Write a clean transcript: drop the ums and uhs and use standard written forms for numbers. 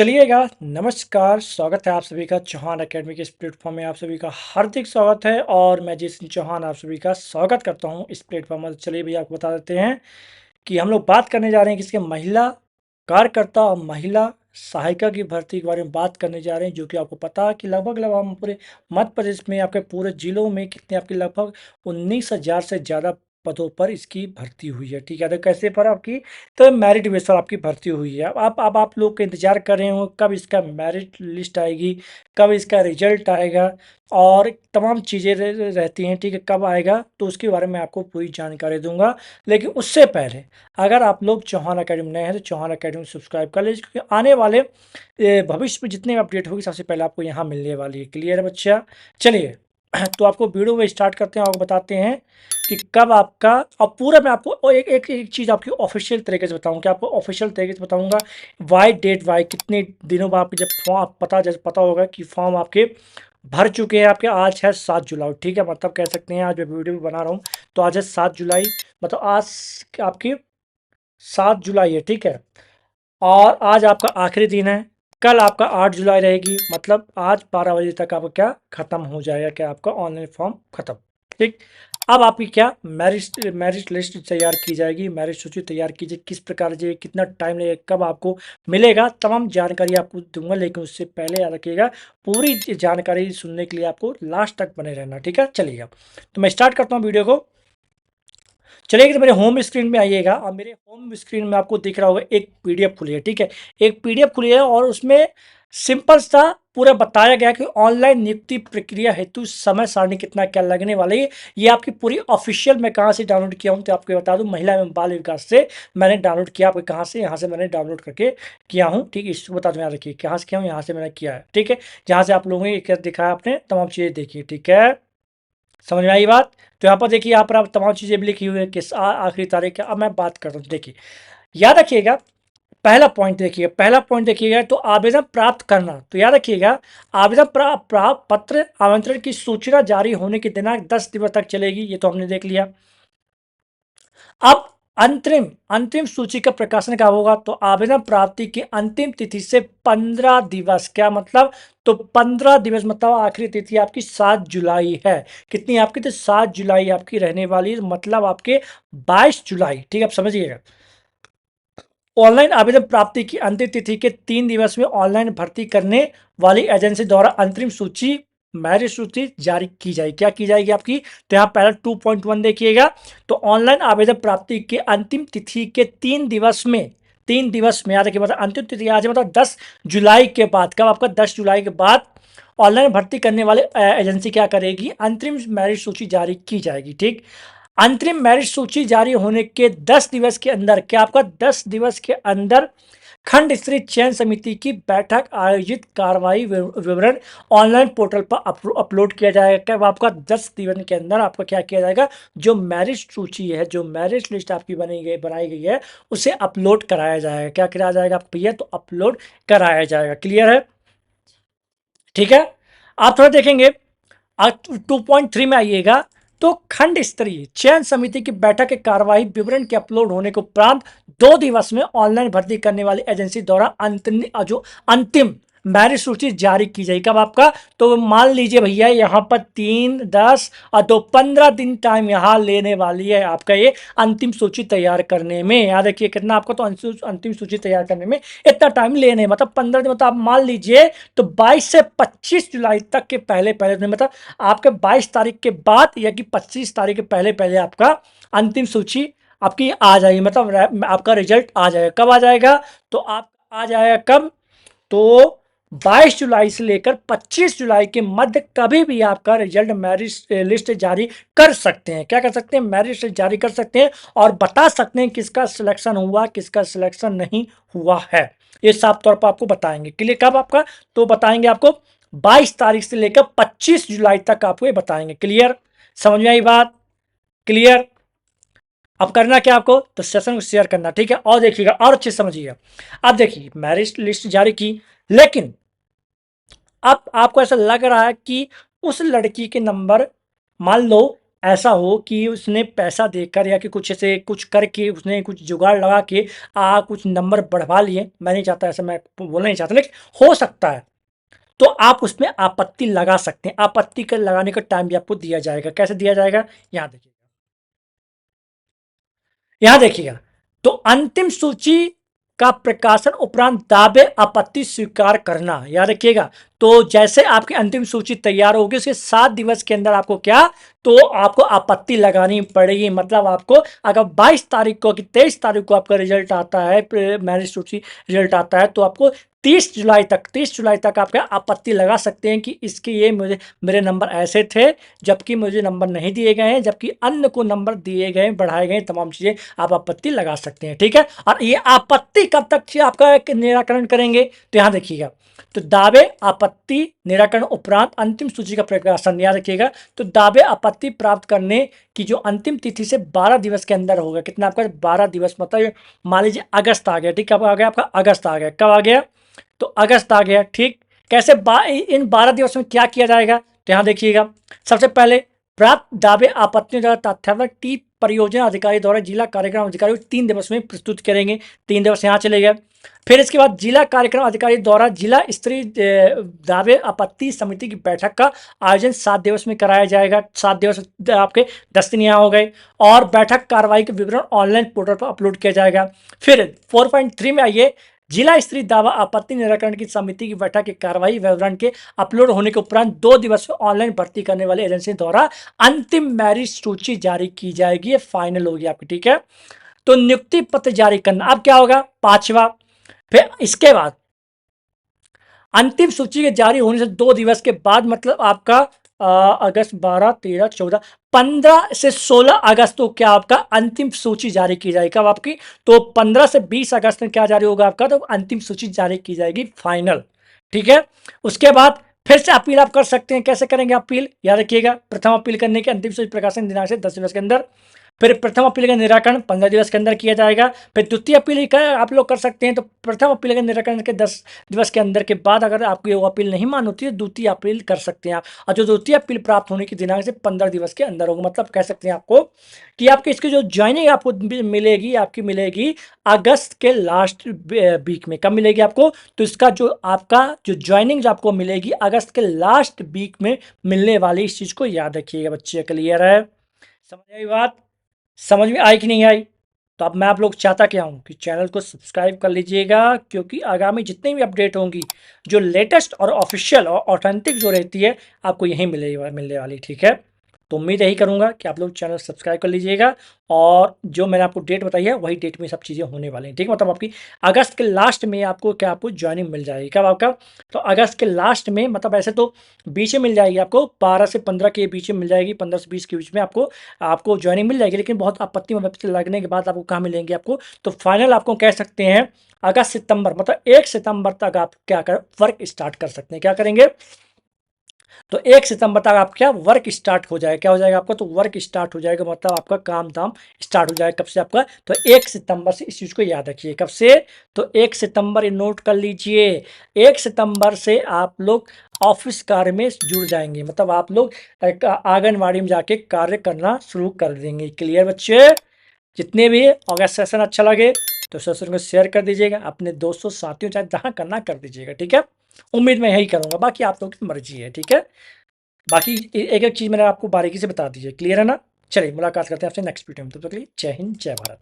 चलिएगा, नमस्कार, स्वागत है आप सभी का चौहान एकेडमी के इस प्लेटफॉर्म में। आप सभी का हार्दिक स्वागत है और मैं जयसिंह चौहान आप सभी का स्वागत करता हूं इस प्लेटफॉर्म पर। चलिए भैया आपको बता देते हैं कि हम लोग बात करने जा रहे हैं किसके, महिला कार्यकर्ता और महिला सहायिका की भर्ती के बारे में बात करने जा रहे हैं। जो कि आपको पता है कि लगभग हम पूरे मध्य प्रदेश में आपके पूरे जिलों में कितने आपके लगभग 19,000 से ज़्यादा पदों पर इसकी भर्ती हुई है। ठीक है, तो कैसे पर आपकी, तो मेरिट बेस पर आपकी भर्ती हुई है। अब आप लोग का इंतजार कर रहे हो कब इसका मेरिट लिस्ट आएगी, कब इसका रिजल्ट आएगा और तमाम चीज़ें रहती हैं। ठीक है, कब आएगा तो उसके बारे में आपको पूरी जानकारी दूंगा। लेकिन उससे पहले अगर आप लोग चौहान अकेडमी नए हैं तो चौहान अकेडमी सब्सक्राइब कर लीजिए, क्योंकि आने वाले भविष्य में जितने अपडेट होगी सबसे पहले आपको यहाँ मिलने वाली है। क्लियर है बच्चा? चलिए तो आपको वीडियो में स्टार्ट करते हैं और बताते हैं कि कब आपका, और पूरा मैं आपको और एक चीज़ आपकी ऑफिशियल तरीके से बताऊंगा। क्या आपको ऑफिशियल तरीके से बताऊंगा वाई डेट वाई कितने दिनों बाद आपके जब फॉर्म पता जैसे पता होगा कि फॉर्म आपके भर चुके हैं। आपके आज है 7 जुलाई। ठीक है, मतलब कह सकते हैं आज मैं वीडियो भी बना रहा हूँ तो आज है 7 जुलाई, मतलब आज आपकी 7 जुलाई है। ठीक है, और आज आपका आखिरी दिन है। कल आपका 8 जुलाई रहेगी, मतलब आज 12 बजे तक आपका क्या खत्म हो जाएगा, क्या आपका ऑनलाइन फॉर्म खत्म। ठीक, अब आपकी क्या मैरिट लिस्ट तैयार की जाएगी, मैरिट सूची तैयार कीजिए, किस प्रकार से कितना टाइम लगेगा, कब आपको मिलेगा, तमाम जानकारी आपको दूंगा। लेकिन उससे पहले याद रखिएगा पूरी जानकारी सुनने के लिए आपको लास्ट तक बने रहना। ठीक है, चलिएगा तो मैं स्टार्ट करता हूँ वीडियो को। चलिए तो मेरे होम स्क्रीन में आइएगा और मेरे होम स्क्रीन में आपको दिख रहा होगा एक पीडीएफ खुली है। ठीक है, एक पीडीएफ खुली है और उसमें सिंपल सा पूरा बताया गया कि ऑनलाइन नियुक्ति प्रक्रिया हेतु समय सारणी कितना क्या लगने वाला है। ये आपकी पूरी ऑफिशियल मैं कहाँ से डाउनलोड किया हूँ तो आपको बता दूं, महिला एवं बाल विकास से मैंने डाउनलोड किया। आपको कहाँ से, यहाँ से मैंने डाउनलोड करके किया हूँ। ठीक है, इसको बता दूं, याद रखिए कहाँ से किया हूँ, यहाँ से मैंने किया है। ठीक है, जहाँ से आप लोगों ने दिखाया आपने तमाम चीज़ें देखी। ठीक है, समझ में आई बात? तो यहाँ पर देखिए, यहाँ पर आप तमाम चीज़ें भी लिखी हुई है किस आखिरी तारीख का। अब मैं बात करता हूँ, देखिए याद रखिएगा पहला पॉइंट देखिएगा तो आवेदन प्राप्त करना। तो याद रखिएगा आवेदन प्राप्त पत्र आमंत्रण की सूचना जारी होने की दिनांक 10 दिवस तक चलेगी, ये तो हमने देख लिया। अब अंतरिम अंतिम सूची का प्रकाशन कब होगा, तो आवेदन प्राप्ति की अंतिम तिथि से 15 दिवस, क्या मतलब, तो 15 दिवस मतलब आखिरी तिथि आपकी 7 जुलाई है। कितनी आपकी, तो 7 जुलाई आपकी रहने वाली है, मतलब आपके 22 जुलाई। ठीक है, आप समझिएगा। ऑनलाइन आवेदन प्राप्ति की अंतिम तिथि के 3 दिवस में ऑनलाइन भर्ती करने वाली एजेंसी द्वारा अंतरिम सूची मैरिट सूची जारी की जाएगी। क्या की जाएगी आपकी, तो यहाँ पहला 2.1 देखिएगा। तो ऑनलाइन आवेदन प्राप्ति के अंतिम तिथि के 3 दिवस में याद रखिए, मतलब अंतिम तिथि आज है, मतलब 10 जुलाई के बाद, कब आपका 10 जुलाई के बाद ऑनलाइन भर्ती करने वाले एजेंसी क्या करेगी, अंतरिम मैरिट सूची जारी की जाएगी। ठीक, अंतरिम मैरिट सूची जारी होने के 10 दिवस के अंदर, क्या आपका 10 दिवस के अंदर खंड स्तरीय चयन समिति की बैठक आयोजित कार्रवाई विवरण ऑनलाइन पोर्टल पर अपलोड किया जाएगा। क्या आपका 10 दिवस के अंदर आपका क्या किया जाएगा, जो मैरिट सूची है, जो मैरिट लिस्ट आपकी बनाई गई है उसे अपलोड कराया जाएगा। क्या कराया जाएगा भैया, तो अपलोड कराया जाएगा। क्लियर है? ठीक है, आप थोड़ा देखेंगे 2.3 में आइएगा। तो खंड स्तरीय चयन समिति की बैठक के कार्यवाही विवरण के अपलोड होने के उपरांत 2 दिवस में ऑनलाइन भर्ती करने वाली एजेंसी द्वारा अंतिम मैरिट सूची जारी की जाएगी। कब आपका, तो मान लीजिए भैया यहाँ पर 3, 10 और 2, 15 दिन टाइम यहाँ लेने वाली है आपका ये अंतिम सूची तैयार करने में। याद रखिए कितना आपको, तो अंतिम सूची तैयार करने में इतना टाइम लेने, मतलब 15 दिन, मतलब आप मान लीजिए तो 22 से 25 जुलाई तक के पहले पहले, मतलब आपके 22 तारीख के बाद या कि 25 तारीख के पहले पहले आपका अंतिम सूची आपकी आ जाएगी, मतलब आपका रिजल्ट आ जाएगा। कब आ जाएगा, तो आप आ जाएगा कब, तो 22 जुलाई से लेकर 25 जुलाई के मध्य कभी भी आपका रिजल्ट मैरिट लिस्ट जारी कर सकते हैं। क्या कर सकते हैं, मैरिट लिस्ट जारी कर सकते हैं और बता सकते हैं किसका सिलेक्शन हुआ किसका सिलेक्शन नहीं हुआ है, ये साफ तौर पर आपको बताएंगे। क्लियर, कब आपका, तो बताएंगे आपको 22 तारीख से लेकर 25 जुलाई तक आपको ये बताएंगे। क्लियर, समझ में आई बात? क्लियर, अब करना क्या आपको, तो सेशन को शेयर करना। ठीक है, और देखिएगा और अच्छे समझिएगा। अब देखिए मैरिट लिस्ट जारी की, लेकिन अब आपको ऐसा लग रहा है कि उस लड़की के नंबर मान लो ऐसा हो कि उसने पैसा देकर या कि कुछ ऐसे कुछ करके उसने कुछ जुगाड़ लगा के कुछ नंबर बढ़वा लिए, मैं नहीं चाहता, ऐसा मैं बोलना नहीं चाहता, लेकिन हो सकता है, तो आप उसमें आपत्ति लगा सकते हैं। आपत्ति कर लगाने का टाइम भी आपको दिया जाएगा। कैसे दिया जाएगा? यहाँ देखिए, यहां देखिएगा, तो अंतिम सूची का प्रकाशन उपरांत दावे आपत्ति स्वीकार करना, याद रखिएगा। तो जैसे आपकी अंतिम सूची तैयार होगी उसके 7 दिवस के अंदर आपको क्या, तो आपको आपत्ति लगानी पड़ेगी। मतलब आपको अगर 22 तारीख को कि 23 तारीख को आपका रिजल्ट आता है, मैरिज सूची रिजल्ट आता है, तो आपको 30 जुलाई तक आपका आपत्ति लगा सकते हैं कि इसके ये मुझे मेरे नंबर ऐसे थे, जबकि मुझे नंबर नहीं दिए गए हैं, जबकि अन्य को नंबर दिए गए, बढ़ाए गए, तमाम चीजें आप आपत्ति लगा सकते हैं। ठीक है, और ये आपत्ति कब तक आपका निराकरण करेंगे? तो यहां देखिएगा, तो दावे आपत्ति निराकरण उपरांत अंतिम सूची का प्रकाशन, याद रखिएगा। तो दावे आपत्ति प्राप्त करने की जो अंतिम तिथि से 12 दिवस के अंदर होगा। कितना आपका? 12 दिवस, मतलब मान लीजिए अगस्त आ गया। ठीक, कब आ गया आपका? अगस्त आ गया। कब आ गया? तो अगस्त आ गया। ठीक, कैसे इन 12 दिवस में क्या किया जाएगा? तो यहां देखिएगा, सबसे पहले प्राप्त दावे आपत्तियों द्वारा तथ्यात्मक टी परियोजना अधिकारी द्वारा जिला कार्यक्रम अधिकारी 3 दिवस में प्रस्तुत करेंगे। 3 दिवस यहाँ चले गए। फिर इसके बाद जिला कार्यक्रम अधिकारी द्वारा जिला स्तरीय दावे आपत्ति समिति की बैठक का आयोजन 7 दिवस में कराया जाएगा। 7 दिवस आपके 10 दिन यहाँ हो गए। और बैठक कार्रवाई के विवरण ऑनलाइन पोर्टल पर अपलोड किया जाएगा। फिर 4.3 में आइए, जिला स्तरीय दावा आपत्ति निराकरण की समिति की बैठक के कार्रवाई विवरण के अपलोड होने के उपरांत 2 दिवस में ऑनलाइन भर्ती करने वाली एजेंसी द्वारा अंतिम मैरिज सूची जारी की जाएगी। ये फाइनल होगी आपकी। ठीक है, तो नियुक्ति पत्र जारी करना अब क्या होगा? 5वां। फिर इसके बाद अंतिम सूची के जारी होने से 2 दिवस के बाद, मतलब आपका अगस्त 12, 13, 14, 15 से 16 अगस्त को क्या आपका अंतिम सूची जारी की जाएगी। कब आपकी? तो 15 से 20 अगस्त में क्या जारी होगा आपका? तो अंतिम सूची जारी की जाएगी, फाइनल। ठीक है, उसके बाद फिर से अपील आप कर सकते हैं। कैसे करेंगे अपील? याद रखिएगा, प्रथम अपील करने के अंतिम सूची प्रकाशन दिनांक से 10 दिवस के अंदर। फिर प्रथम अपील का निराकरण 15 दिवस के अंदर किया जाएगा। फिर द्वितीय अपील आप लोग कर सकते हैं। तो प्रथम अपील का निराकरण के 10 दिवस के अंदर के बाद अगर आपकी वो अपील नहीं मान होती है, द्वितीय अपील कर सकते हैं आप। और जो द्वितीय अपील प्राप्त होने की दिनांक से 15 दिवस के अंदर होगा। मतलब कह सकते हैं आपको कि आपकी इसकी जो ज्वाइनिंग आपको मिलेगी, आपकी मिलेगी अगस्त के लास्ट वीक में। कब मिलेगी आपको? तो इसका जो आपका जो ज्वाइनिंग जो आपको मिलेगी अगस्त के लास्ट वीक में मिलने वाली, इस चीज को याद रखिएगा बच्चे। क्लियर है? समझ आई बात? समझ में आई कि नहीं आई? तो अब मैं आप लोग चाहता क्या हूँ कि चैनल को सब्सक्राइब कर लीजिएगा, क्योंकि आगामी जितनी भी अपडेट होंगी, जो लेटेस्ट और ऑफिशियल और ऑथेंटिक जो रहती है, आपको यहीं मिलने वाली। ठीक है, तो उम्मीद यही करूंगा कि आप लोग चैनल सब्सक्राइब कर लीजिएगा, और जो मैंने आपको डेट बताई है वही डेट में सब चीज़ें होने वाली हैं। ठीक है, मतलब आपकी अगस्त के लास्ट में आपको क्या, आपको ज्वाइनिंग मिल जाएगी। कब आपका? तो अगस्त के लास्ट में, मतलब ऐसे तो बीच में मिल जाएगी आपको, 12 से 15 के बीच में मिल जाएगी, 15 से 20 के बीच में आपको आपको ज्वाइनिंग मिल जाएगी। लेकिन बहुत आपत्ति लगने के बाद आपको कहाँ मिलेंगे आपको? तो फाइनल आपको कह सकते हैं अगस्त सितंबर, मतलब 1 सितंबर तक आप क्या कर वर्क स्टार्ट कर सकते हैं। क्या करेंगे? तो 1 सितंबर तक आप क्या वर्क स्टार्ट हो जाएगा। क्या हो जाएगा आपका? तो वर्क स्टार्ट हो जाएगा, मतलब आपका काम धाम स्टार्ट हो जाएगा। कब से आपका? तो 1 सितंबर से। इस चीज को याद रखिए, कब से? तो 1 सितंबर, ये नोट कर लीजिए। 1 सितंबर से आप लोग ऑफिस कार्य में जुड़ जाएंगे, मतलब आप लोग आंगनबाड़ी में जाके कार्य करना शुरू कर देंगे। क्लियर बच्चे? जितने भी, अगर सेशन अच्छा लगे तो सेशन को शेयर कर दीजिएगा, अपने दोस्तों साथियों चाहे जहाँ करना कर दीजिएगा। ठीक है, उम्मीद मैं यही करूंगा, बाकी आप लोगों की मर्जी है। ठीक है, बाकी एक एक चीज मैंने आपको बारीकी से बता दी है। क्लियर है ना? चलिए, मुलाकात करते हैं आपसे नेक्स्ट वीडियो में। तब तक के लिए जय हिंद, जय भारत।